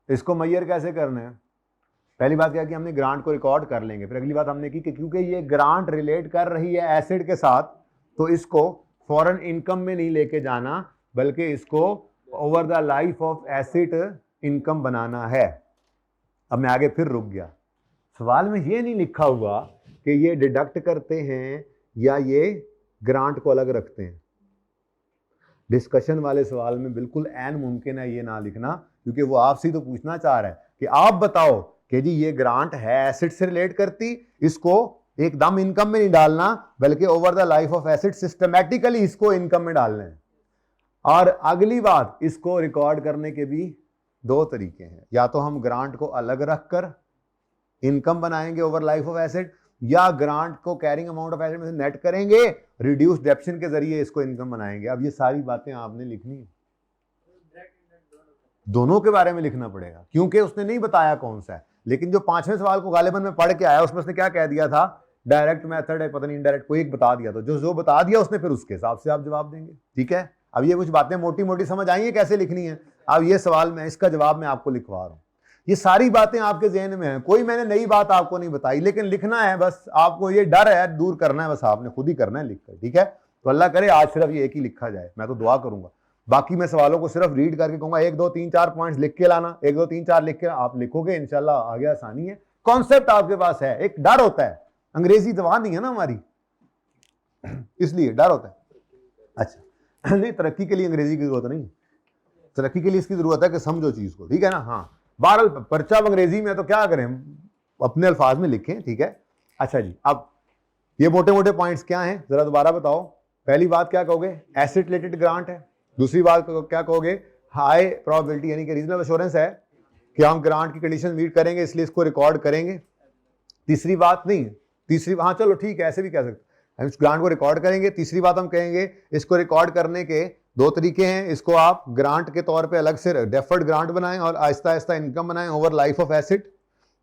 इसको मैयर कैसे करना है, पहली बात क्या कि हमने ग्रांट को रिकॉर्ड कर लेंगे। फिर अगली बात हमने की कि क्योंकि ये ग्रांट रिलेट कर रही है एसिड के साथ, तो इसको फॉरेन इनकम में नहीं लेके जाना, बल्कि इसको over the life of asset income बनाना है। अब मैं आगे फिर रुक गया, सवाल में ये नहीं लिखा हुआ कि ये डिडक्ट करते हैं या ये ग्रांट को अलग रखते हैं। डिस्कशन वाले सवाल में बिल्कुल ऐन मुमकिन है ये ना लिखना, क्योंकि वो आपसे तो पूछना चाह रहा है कि आप बताओ कि जी ये ग्रांट है एसिड से रिलेट करती, इसको एकदम इनकम में नहीं डालना, बल्कि over the life of acid systematically इसको इनकम में डालना है। और अगली बात, इसको रिकॉर्ड करने के भी 2 तरीके हैं, या तो हम ग्रांट को अलग रखकर इनकम बनाएंगे ओवर लाइफ ऑफ एसिड, या ग्रांट को कैरिंग अमाउंट ऑफ एसिड में से नेट करेंगे, रिड्यूस डेप्शन के जरिए इसको इनकम बनाएंगे। अब ये सारी बातें आपने लिखनी है, दोनों के बारे में लिखना पड़ेगा, क्योंकि उसने नहीं बताया कौन सा है। लेकिन जो 5वें सवाल को गालिबन में पढ़ के आया, उसमें उसने क्या कह दिया था, डायरेक्ट मेथड है, पता नहीं इनडायरेक्ट, कोई एक बता दिया, तो जो बता दिया उसने, फिर उसके हिसाब से आप जवाब देंगे, ठीक है। अब ये कुछ बातें मोटी मोटी समझ आई है कैसे लिखनी है। अब ये सवाल में इसका जवाब मैं आपको लिखवा रहा हूं, ये सारी बातें आपके जहन में है, कोई मैंने नई बात आपको नहीं बताई, लेकिन लिखना है बस, आपको ये डर है दूर करना है, बस आपने खुद ही करना है लिखकर, ठीक है। तो अल्लाह करे आज सिर्फ ये एक ही लिखा जाए, मैं तो दुआ करूंगा। बाकी मैं सवालों को सिर्फ रीड करके कहूंगा 1 2 3 4 पॉइंट्स लिख के लाना, 1 2 3 4 लिख के आप लिखोगे, इंशाल्लाह आगे आसानी है। कॉन्सेप्ट आपके पास है, एक डर होता है, अंग्रेजी जबान नहीं है ना हमारी, इसलिए डर होता है। अच्छा, नहीं तरक्की के लिए अंग्रेजी की जरूरत नहीं, तरक्की के लिए इसकी जरूरत है कि समझो चीज को, ठीक है ना। हाँ, बहरहाल पर्चा अंग्रेजी में, तो क्या करें, अपने अल्फाज में लिखें, ठीक है। अच्छा जी, अब ये मोटे मोटे पॉइंट्स क्या हैं जरा दोबारा बताओ। पहली बात क्या कहोगे, एसेट रिलेटेड ग्रांट है। दूसरी बात क्या कहोगे, हाई प्रोबेबिलिटी यानी कि रीजनेबल एश्योरेंस है कि हम ग्रांट की कंडीशन मीट करेंगे, इसलिए इसको रिकॉर्ड करेंगे। तीसरी बात नहीं, तीसरी, हाँ चलो ठीक है, ऐसे भी कह सकते हैं, हम इस ग्रांट को रिकॉर्ड करेंगे। तीसरी बात हम कहेंगे इसको रिकॉर्ड करने के 2 तरीके हैं, इसको आप ग्रांट के तौर पे अलग से डेफर्ड ग्रांट बनाएं और आहिस्ता आहिस्ता इनकम बनाएं ओवर लाइफ ऑफ एसिड,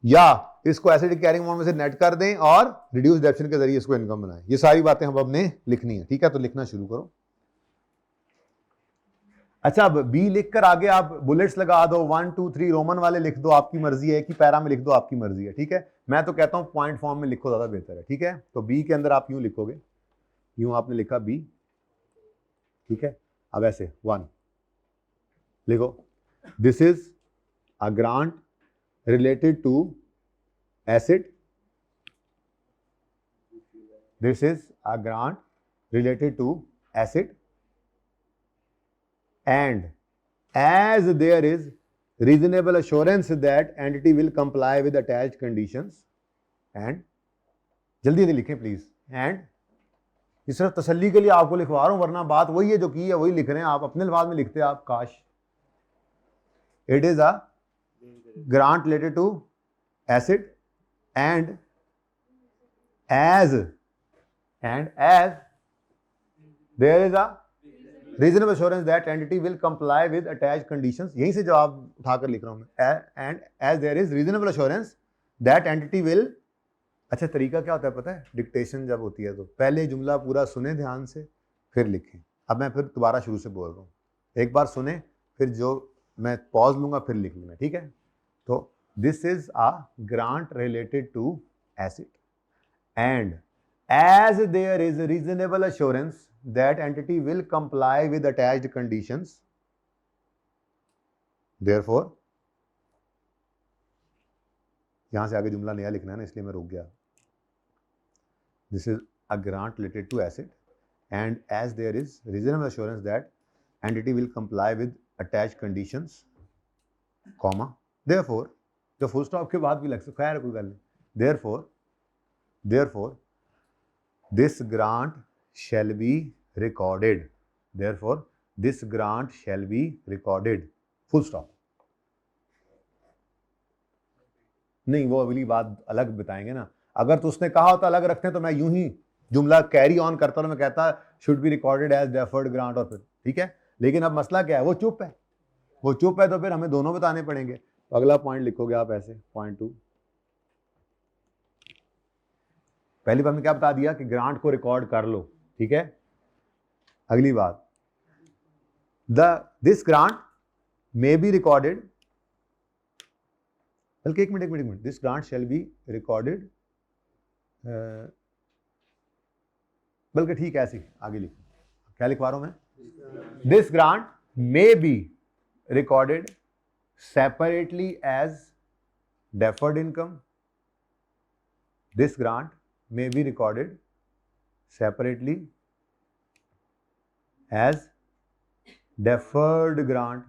या इसको एसिड कैरिंग अमाउंट में से नेट कर दें और रिड्यूस डेप्शन के जरिए इसको इनकम बनाएं। ये सारी बातें हम अपने लिखनी है, ठीक है, तो लिखना शुरू करो। अच्छा, अब बी लिखकर आगे आप बुलेट्स लगा दो, 1 2 3 रोमन वाले लिख दो, आपकी मर्जी है, कि पैरा में लिख दो, आपकी मर्जी है, ठीक है। मैं तो कहता हूं पॉइंट फॉर्म में लिखो, ज्यादा बेहतर है, ठीक है। तो बी के अंदर आप यूं लिखोगे, यूं आपने लिखा बी, ठीक है। अब ऐसे 1 लिखो, this is a grant related to asset, this is a grant related to asset, and as there is reasonable assurance that entity will comply with attached conditions and, जल्दी जल्दी लिखें प्लीज, and ये सिर्फ तसल्ली के लिए आपको लिखवा रहा हूं, वरना बात वही है जो की है वही लिख रहे हैं आप, अपने अल्फाज में लिखते हैं आप, काश। It is a grant related to asset and as there is a reasonable assurance that entity will comply with attached conditions, यहीं से जवाब उठाकर लिख रहा हूं मैं, and as there is reasonable assurance that entity will। अच्छा तरीका क्या होता है पता है, डिक्टेशन जब होती है तो पहले जुमला पूरा सुने ध्यान से फिर लिखें। अब मैं फिर दोबारा शुरू से बोल रहा हूँ, एक बार सुने फिर जो मैं पॉज लूंगा फिर लिख लूंगा, ठीक है। तो this is a grant related to asset and as there is a reasonable assurance that entity will comply with attached conditions, therefore यहां से आगे जुमला नया लिखना है ना, इसलिए मैं रुक गया। This is a grant related to asset and as there is reasonable assurance that entity will comply with attached conditions, comma, therefore जो फुल स्टॉप के बाद भी लग सकता है, कोई गल नहीं, therefore this grant shall be recorded, therefore this grant shall be recorded, full stop। नहीं वो अगली बात अलग बताएंगे ना, अगर तो उसने कहा होता अलग रखते हैं तो मैं यूं ही जुमला कैरी ऑन करता और मैं कहता should be recorded as deferred grant और फिर ठीक है। लेकिन अब मसला क्या है, वो चुप है, वो चुप है तो फिर हमें दोनों बताने पड़ेंगे। तो अगला पॉइंट लिखोगे आप ऐसे, पॉइंट 2, पहली बार में क्या बता दिया कि ग्रांट को रिकॉर्ड कर लो, ठीक है। अगली बात, this grant may be recorded, बल्कि एक minute, this grant shall be recorded, बल्कि ठीक है ऐसे आगे लिखो, क्या लिखवा रहा हूं मैं, this grant may be recorded separately as deferred income, this grant may be recorded separately as deferred grant,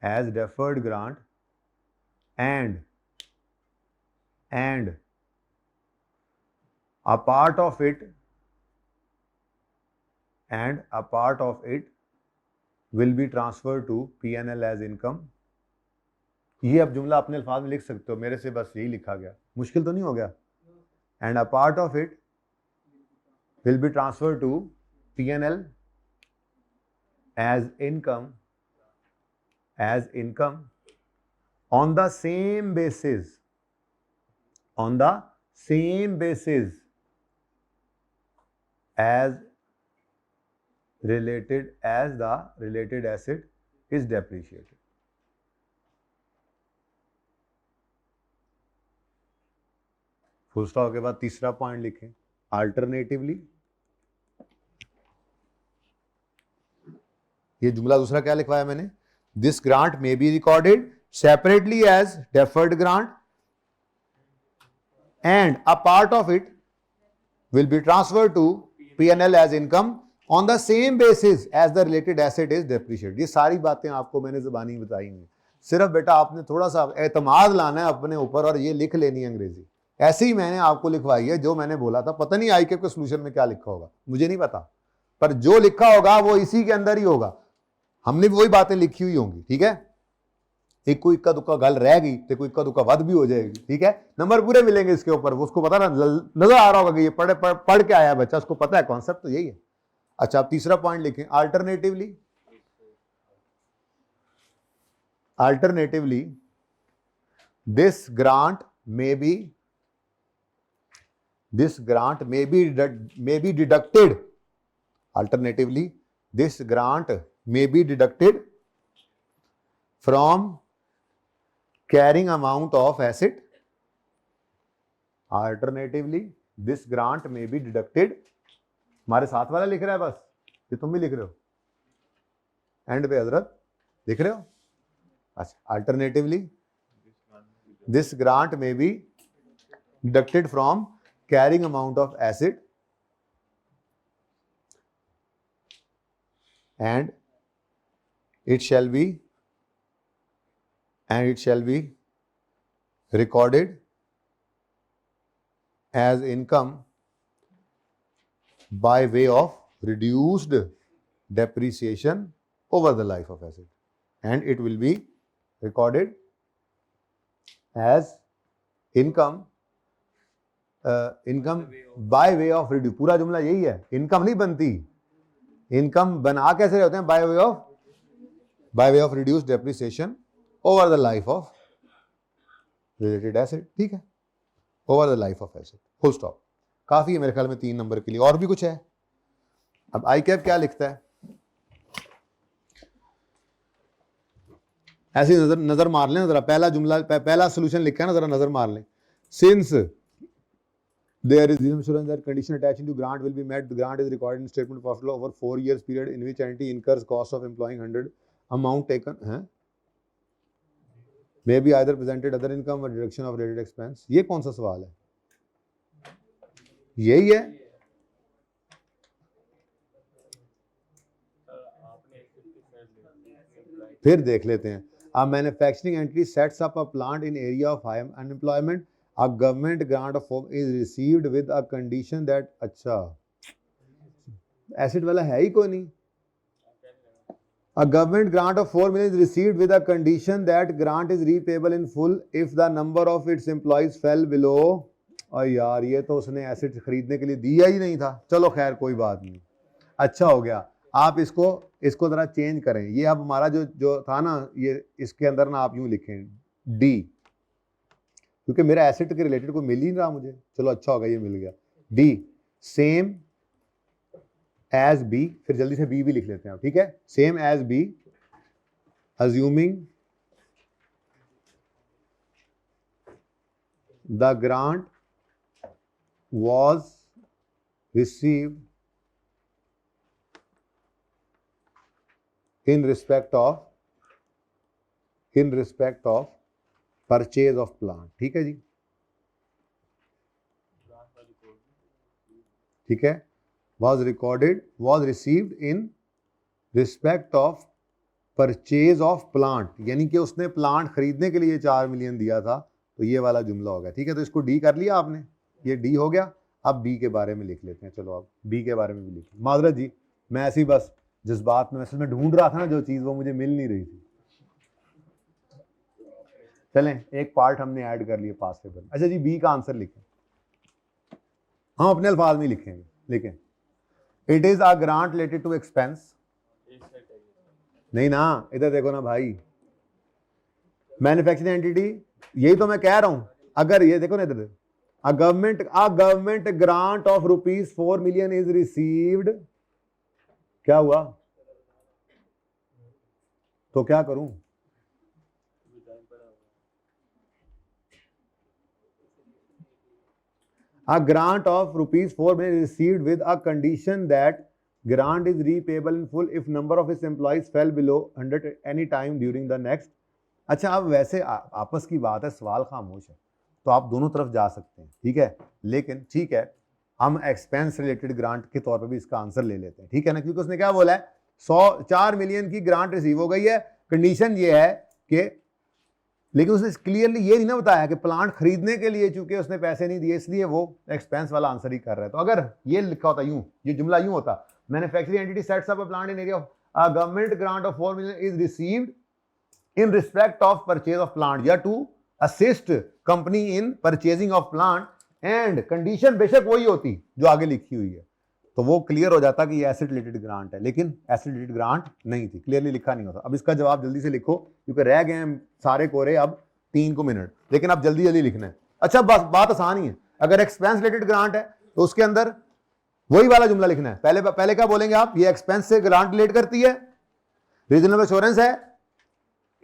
and a part of it will be transferred to P&L as income। ये अब जुमला अपने अल्फाज में लिख सकते हो, मेरे से बस यही लिखा गया, मुश्किल तो नहीं हो गया। And a part of it will be transferred to P&L as income on the same basis as the related asset is depreciated। Full stop के बाद तीसरा पॉइंट लिखें, अल्टरनेटिवली। ये जुमला दूसरा क्या लिखवाया मैंने, this grant may be recorded separately as deferred grant and a part of it will be transfer to P&L as income on the same basis as the related asset is depreciated. ये सारी बातें आपको मैंने जुबानी बताई हैं, सिर्फ बेटा आपने थोड़ा सा एतमाद लाना है अपने ऊपर और ये लिख लेनी है अंग्रेजी। ऐसे ही मैंने आपको लिखवाई है जो मैंने बोला था, पता नहीं आईके के सोल्यूशन में क्या लिखा होगा मुझे नहीं पता, पर जो लिखा होगा वो इसी के अंदर ही होगा, हमने भी वही बातें लिखी हुई होंगी, ठीक है। एक कोई इक्का दुक्का गल रह गई तो कोई इक्का दुक्का वध भी हो जाएगी, ठीक है। नंबर पूरे मिलेंगे इसके ऊपर, उसको पता ना नजर आ रहा होगा कि ये पढ़ के आया बच्चा, उसको पता है कॉन्सेप्ट तो यही है। अच्छा आप तीसरा पॉइंट लिखें, alternatively this grant may be deducted, alternatively this grant may be deducted from carrying amount of asset, alternatively this grant may be deducted, हमारे साथ वाला लिख रहा है बस, ये तुम भी लिख रहे हो एंड पे हजरत लिख रहे हो। अच्छा alternatively this grant may be deducted from carrying amount of asset and it shall be recorded as income by way of reduced depreciation over the life of asset, and it will be recorded as income income by way of reduce, पूरा जुमला यही है, इनकम नहीं बनती, इनकम बना कैसे रहे होते हैं, by way of reduce depreciation over the life of related asset, ठीक है, over the life of asset, full stop. काफी है मेरे ख्याल में 3 नंबर के लिए, और भी कुछ है। अब आई कैप क्या लिखता है, ऐसी नजर मार लें जरा, पहला जुमला पहला सोल्यूशन लिखा है ना, जरा नजर मार लें। Since there is insurance that condition attaching to grant will be met, the grant is recorded in statement of profit over 4 years period in which entity incurs cost of employing 100, amount taken may be either presented other income or deduction of related expense। ये कौन सा सवाल है, यही है। फिर देख लेते हैं। A manufacturing entity sets up a plant in area of high unemployment, a government grant of form is received with a condition that, अच्छा एसिड वाला है ही कोई नहीं। A government grant of 4 million is received with a condition that grant is repayable in full if the number of its employees fell below, और यार ये तो उसने एसिड खरीदने के लिए दिया ही नहीं था, चलो खैर कोई बात नहीं, अच्छा हो गया। आप इसको जरा चेंज करें, ये अब हमारा जो था ना, ये इसके अंदर ना आप यूं लिखें डी, क्योंकि मेरा एसेट के रिलेटेड कोई मिल ही नहीं रहा मुझे, चलो अच्छा होगा ये मिल गया। डी सेम एज बी, फिर जल्दी से बी भी लिख लेते हैं, ठीक है, same as be assuming the grant was received in respect of purchase of plant, ठीक है जी, ठीक है, was received in respect of purchase of plant, यानी कि उसने प्लांट खरीदने के लिए 4 मिलियन दिया था, तो ये वाला जुमला हो गया, ठीक है। तो इसको डी कर लिया आपने, ये डी हो गया। अब बी के बारे में लिख लेते हैं, चलो अब बी के बारे में भी लिखें। माजरत जी, मैं ऐसी बस जज्बात में मैं ढूंढ रहा था ना जो चीज़, वो मुझे मिल नहीं रही थी। चलें, एक पार्ट हमने ऐड कर लिया पास टेबल। अच्छा जी, बी का आंसर लिखें, हम अपने अल्फाज में लिखेंगे, लिखें it is a grant related to expense. नहीं ना, इधर देखो ना भाई, मैन्युफैक्चरिंग एंटिटी, यही तो मैं कह रहा हूं। अगर ये देखो ना इधर, a government grant of rupees 4 million is received, क्या हुआ, तो क्या करूं, a grant of rupees 4 million is received with a condition that grant is repayable in full if number of its employees fell below 100 any time during the next। अच्छा, अब वैसे आपस की बात है, सवाल खामोश है, तो आप दोनों तरफ जा सकते हैं, ठीक है, लेकिन ठीक है, हम एक्सपेंस रिलेटेड ग्रांट के तौर पे भी इसका आंसर ले लेते हैं, ठीक है ना, क्योंकि उसने क्या बोला है, 4 मिलियन की ग्रांट रिसीव हो गई है, कंडीशन ये है कि, लेकिन उसने क्लियरली ये नहीं ना बताया कि प्लांट खरीदने के लिए चूंकि उसने पैसे नहीं दिए इसलिए वो एक्सपेंस वाला आंसर ही कर रहा है। तो अगर ये लिखा होता यूं, ये जुमला यूं होता, manufacturing entity sets up a plant in area of a government grant of 4 million is received in respect of purchase of plant या to assist company in purchasing of plant, and condition बेशक वही होती जो आगे लिखी हुई है, तो वो क्लियर हो जाता कि ये एसेट रिलेटेड ग्रांट है, लेकिन एसेट रिलेटेड ग्रांट नहीं थी, क्लियरली लिखा नहीं होता। अब इसका जवाब जल्दी से लिखो, क्योंकि रह गए हैं सारे कोरे अब 3 को मिनट, लेकिन अब जल्दी जल्दी लिखना है। अच्छा, बस बात आसान ही है, अगर एक्सपेंस रिलेटेड ग्रांट है तो उसके अंदर वही वाला जुमला लिखना है। पहले क्या बोलेंगे आप, ये एक्सपेंस से ग्रांट रिलेट करती है, रीजनेबल एश्योरेंस है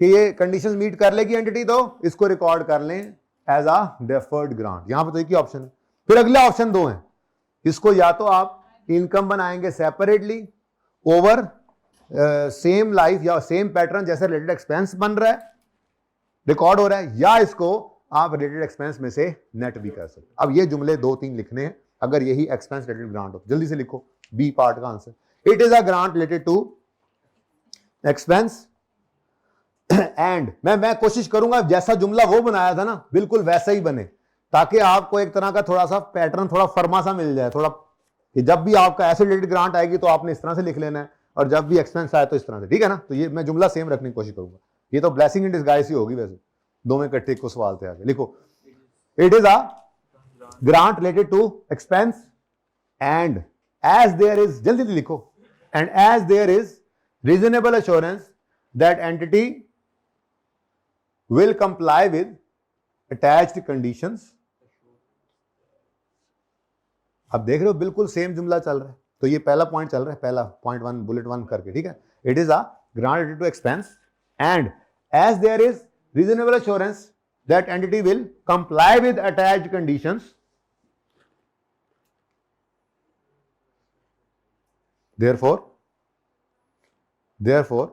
कि ये कंडीशंस मीट कर लेगी एंटिटी, तो इसको रिकॉर्ड कर लें एज अ डेफर्ड ग्रांट। यहां पर तो एक ही ऑप्शन है। फिर अगला ऑप्शन 2 है, इसको या तो आप इनकम बनाएंगे सेपरेटली ओवर सेम लाइफ या सेम पैटर्न जैसे रिलेटेड एक्सपेंस बन रहा है, रिकॉर्ड हो रहा है, या इसको आप रिलेटेड एक्सपेंस में से नेट भी कर सकते। अब ये जुमले 2-3 लिखने हैं अगर यही एक्सपेंस रिलेटेड ग्रांट हो। जल्दी से लिखो बी पार्ट का answer, it is a grant related to expense and मैं कोशिश करूंगा जैसा जुमला वो बनाया था ना बिल्कुल वैसा ही बने, ताकि आपको एक तरह का थोड़ा सा पैटर्न, थोड़ा फर्मा सा मिल जाए, थोड़ा कि जब भी आपका एसेट रिलेटेड ग्रांट आएगी तो आपने इस तरह से लिख लेना है, और जब भी एक्सपेंस आए तो इस तरह से, ठीक है ना। तो ये मैं जुमला सेम रखने की कोशिश करूंगा। ये तो ब्लेसिंग इन डिस्गाइज ही होगी, वैसे दो में इकट्ठे को सवाल थे आगे। लिखो it is a grant related to expense and as there is, जल्दी जल्दी लिखो, and as there is reasonable assurance that entity will comply with attached conditions. अब देख रहे हो बिल्कुल सेम जुमला चल रहा है। तो ये पहला पॉइंट चल रहा है, पहला पॉइंट 1 बुलेट 1 करके, ठीक है। It is a grant related to expense and as there is reasonable assurance that entity will comply with attached conditions, therefore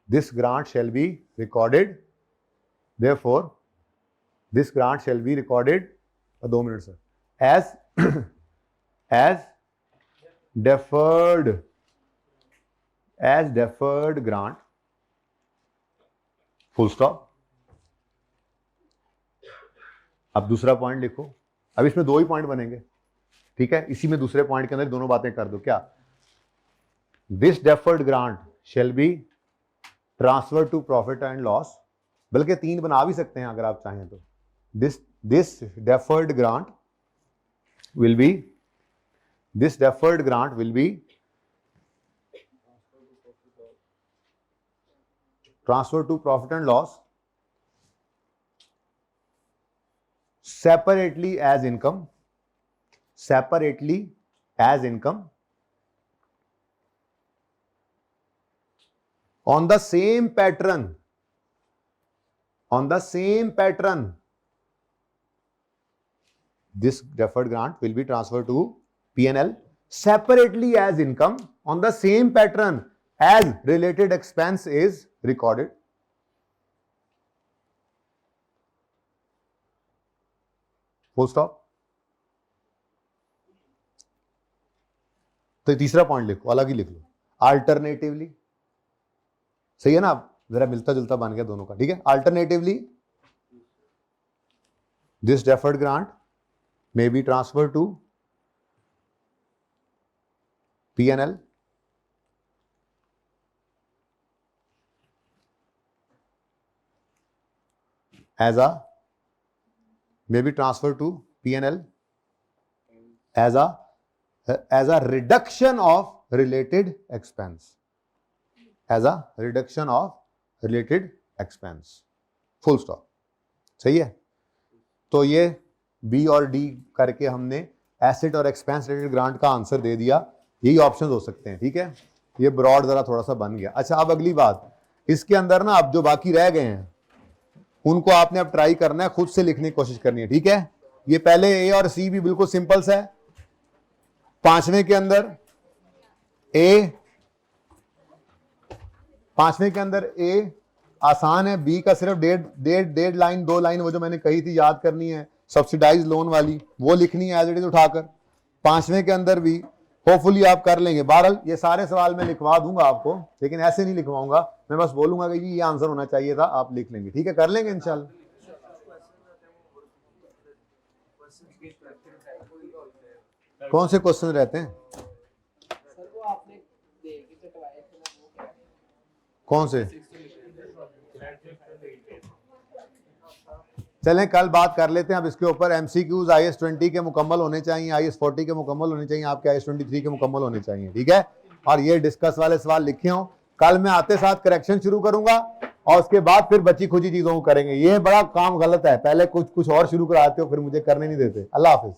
this grant shall be recorded, therefore this grant shall be recorded 2 minutes as as deferred grant, full stop। अब दूसरा पॉइंट लिखो। अब इसमें 2 ही पॉइंट बनेंगे, ठीक है। इसी में दूसरे पॉइंट के अंदर दोनों बातें कर दो। क्या? This deferred grant shall be transfer to profit and loss, बल्कि 3 बना भी सकते हैं अगर आप चाहें तो। This deferred grant will be transfer to profit and loss separately as income on the same pattern this deferred grant will be transferred to P&L separately as income on the same pattern as related expense is recorded। Full stop. तो तीसरा पॉइंट लिखो, अलग ही लिख लो, अल्टरनेटिवली। सही है ना? जरा मिलता जुलता बन गया दोनों का, ठीक है। Alternatively this deferred grant may be transfer to P&L as a reduction of related expense, full stop। सही है? तो ये बी और डी करके हमने एसेट और एक्सपेंस रिलेटेड ग्रांट का आंसर दे दिया। यही ऑप्शंस हो सकते हैं, ठीक है। ये ब्रॉड जरा थोड़ा सा बन गया। अच्छा, अब अगली बात, इसके अंदर ना अब जो बाकी रह गए हैं उनको आपने अब ट्राई करना है, खुद से लिखने की कोशिश करनी है, ठीक है। ये पहले ए और सी भी बिल्कुल सिंपल सा है। 5वें के अंदर ए आसान है, बी का सिर्फ डेढ़ लाइन 2 लाइन वो जो मैंने कही थी याद करनी है, सब्सिडाइज लोन वाली, वो लिखनी है एज इट इज उठाकर। 5वें के अंदर भी होपफुली आप कर लेंगे। बहरहाल ये सारे सवाल मैं लिखवा दूंगा आपको, लेकिन ऐसे नहीं लिखवाऊंगा, मैं बस बोलूंगा कि ये आंसर होना चाहिए था, आप लिख लेंगे, ठीक है। कर लेंगे इंशाल्लाह। कौन से क्वेश्चन रहते हैं? कौन से? चलें कल बात कर लेते हैं अब इसके ऊपर। MCQs IAS 20 के मुकम्मल होने चाहिए, IAS 40 के मुकम्मल होने चाहिए, आपके IAS 23 के मुकम्मल होने चाहिए, ठीक है। और ये डिस्कस वाले सवाल लिखे हों। कल मैं आते साथ करेक्शन शुरू करूंगा और उसके बाद फिर बची खुची चीजों को करेंगे। ये बड़ा काम गलत है, पहले कुछ और शुरू कराते हो फिर मुझे करने नहीं देते। अल्लाह हाफिज।